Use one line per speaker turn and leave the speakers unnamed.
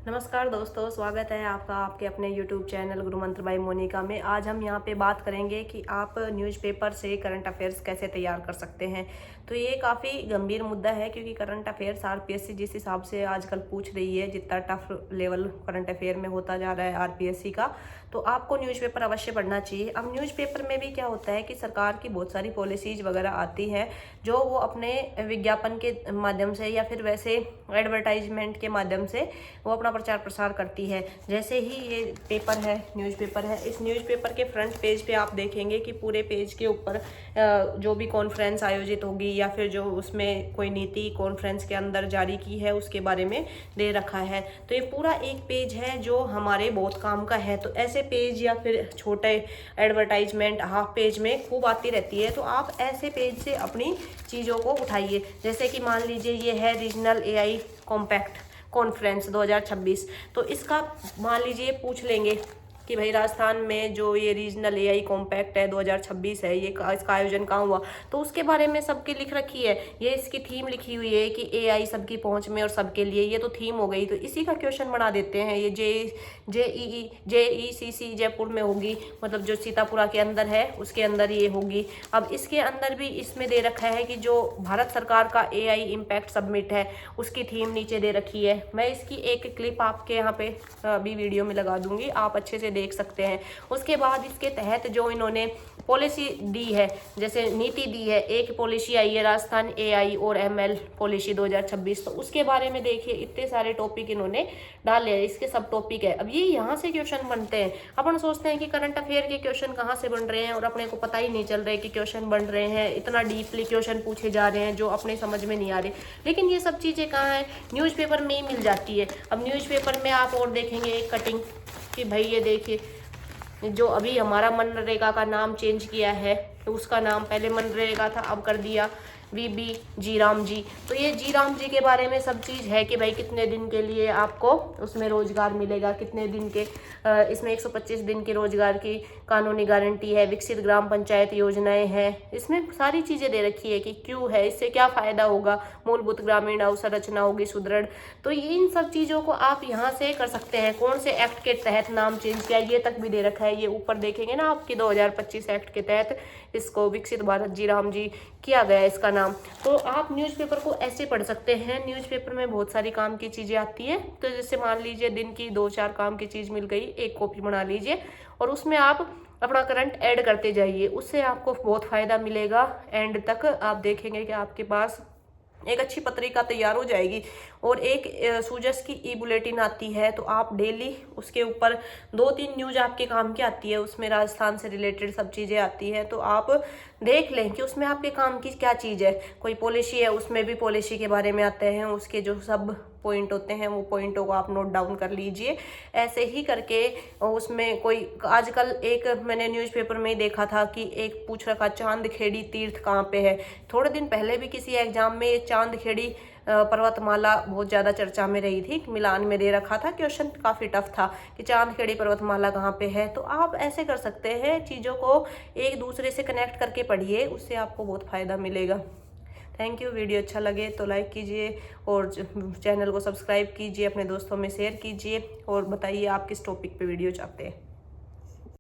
नमस्कार दोस्तों, स्वागत है आपका आपके अपने YouTube चैनल गुरु मंत्र बाई मोनिका में। आज हम यहाँ पे बात करेंगे कि आप न्यूज़पेपर से करंट अफेयर्स कैसे तैयार कर सकते हैं। तो ये काफ़ी गंभीर मुद्दा है क्योंकि करंट अफेयर्स आरपीएससी जिस हिसाब से आजकल पूछ रही है, जितना टफ लेवल करंट अफेयर में होता जा रहा है आरपीएससी का, तो आपको न्यूज़पेपर अवश्य पढ़ना चाहिए। अब न्यूज़पेपर में भी क्या होता है कि सरकार की बहुत सारी पॉलिसीज वगैरह आती हैं जो वो अपने विज्ञापन के माध्यम से या फिर वैसे एडवर्टाइजमेंट के माध्यम से वो अपना प्रचार प्रसार करती है। जैसे ही ये पेपर है, न्यूज़पेपर है, इस न्यूज़पेपर के फ्रंट पेज पे आप देखेंगे कि पूरे पेज के ऊपर जो भी कॉन्फ्रेंस आयोजित होगी या फिर जो उसमें कोई नीति कॉन्फ्रेंस के अंदर जारी की है उसके बारे में दे रखा है। तो ये पूरा एक पेज है जो हमारे बहुत काम का है। तो ऐसे पेज या फिर छोटे एडवर्टाइजमेंट हाफ पेज में खूब आती रहती है, तो आप ऐसे पेज से अपनी चीज़ों को उठाइए। जैसे कि मान लीजिए ये है रीजनल एआई कॉम्पैक्ट कॉन्फ्रेंस 2026, तो इसका मान लीजिए पूछ लेंगे कि भाई राजस्थान में जो ये रीजनल एआई कॉम्पैक्ट है 2026 है, ये इसका आयोजन कहाँ हुआ, तो उसके बारे में सबकी लिख रखी है। ये इसकी थीम लिखी हुई है कि एआई सबकी पहुंच में और सबके लिए, ये तो थीम हो गई। तो इसी का क्वेश्चन बना देते हैं। ये जेईसीसी जयपुर में होगी, मतलब जो सीतापुरा के अंदर है उसके अंदर ये होगी। अब इसके अंदर भी इसमें दे रखा है कि जो भारत सरकार का एआई इम्पैक्ट सबमिट है उसकी थीम नीचे दे रखी है। मैं इसकी एक क्लिप आपके यहाँ पे अभी वीडियो में लगा दूंगी, आप अच्छे से देख सकते हैं। उसके बाद इसके तहत जो इन्होंने पॉलिसी दी है, जैसे नीति दी है, एक पॉलिसी आई है राजस्थान एआई और एमएल पॉलिसी 2026, तो उसके बारे में देखिए इतने सारे टॉपिक इन्होंने डाले हैं, इसके सब टॉपिक है। अब ये यहाँ से क्वेश्चन बनते हैं। अपन सोचते हैं कि करंट अफेयर के क्वेश्चन कहाँ से बन रहे हैं और अपने को पता ही नहीं चल रहा है कि क्वेश्चन बन रहे हैं, इतना डीपली क्वेश्चन पूछे जा रहे हैं जो अपने समझ में नहीं आ रहे। लेकिन ये सब चीज़ें कहाँ हैं, न्यूज़पेपर में ही मिल जाती है। अब न्यूज़पेपर में आप और देखेंगे एक कटिंग कि भाई ये देखिए, जो अभी हमारा मनरेगा का नाम चेंज किया है, तो उसका नाम पहले मनरेगा था, अब कर दिया वीबी जी राम जी। तो ये जी राम जी के बारे में सब चीज़ है कि भाई कितने दिन के लिए आपको उसमें रोजगार मिलेगा, कितने दिन के इसमें 125 दिन के रोजगार की कानूनी गारंटी है, विकसित ग्राम पंचायत योजनाएं हैं, इसमें सारी चीज़ें दे रखी है कि क्यों है, इससे क्या फ़ायदा होगा, मूलभूत ग्रामीण अवसंरचना होगी सुदृढ़। तो इन सब चीज़ों को आप यहाँ से कर सकते हैं। कौन से एक्ट के तहत नाम चेंज किया ये तक भी दे रखा है। ये ऊपर देखेंगे ना आपकी 2025 एक्ट के तहत इसको विकसित भारत जी राम जी किया गया है इसका नाम। तो आप न्यूज़पेपर को ऐसे पढ़ सकते हैं। न्यूज़पेपर में बहुत सारी काम की चीज़ें आती है। तो जैसे मान लीजिए दिन की 2-4 काम की चीज़ मिल गई, एक कॉपी बना लीजिए और उसमें आप अपना करंट ऐड करते जाइए, उससे आपको बहुत फ़ायदा मिलेगा। एंड तक आप देखेंगे कि आपके पास एक अच्छी पत्रिका तैयार हो जाएगी। और एक सूजस की ई बुलेटिन आती है, तो आप डेली उसके ऊपर 2-3 न्यूज आपके काम की आती है, उसमें राजस्थान से रिलेटेड सब चीज़ें आती हैं। तो आप देख लें कि उसमें आपके काम की क्या चीज़ है। कोई पॉलिसी है, उसमें भी पॉलिसी के बारे में आते हैं, उसके जो सब पॉइंट होते हैं वो पॉइंटों को आप नोट डाउन कर लीजिए। ऐसे ही करके उसमें कोई आजकल एक मैंने न्यूज़पेपर में ही देखा था कि एक पूछ रखा चांदखेड़ी तीर्थ कहाँ पे है। थोड़े दिन पहले भी किसी एग्जाम में चांदखेड़ी पर्वतमाला बहुत ज़्यादा चर्चा में रही थी, मिलान में दे रखा था, क्वेश्चन काफ़ी टफ था कि चांदखेड़ी पर्वतमाला कहाँ पे है। तो आप ऐसे कर सकते हैं, चीज़ों को एक दूसरे से कनेक्ट करके पढ़िए, उससे आपको बहुत फ़ायदा मिलेगा। Thank you. वीडियो अच्छा लगे तो लाइक कीजिए और चैनल को सब्सक्राइब कीजिए, अपने दोस्तों में शेयर कीजिए और बताइए आप किस टॉपिक पे वीडियो चाहते हैं।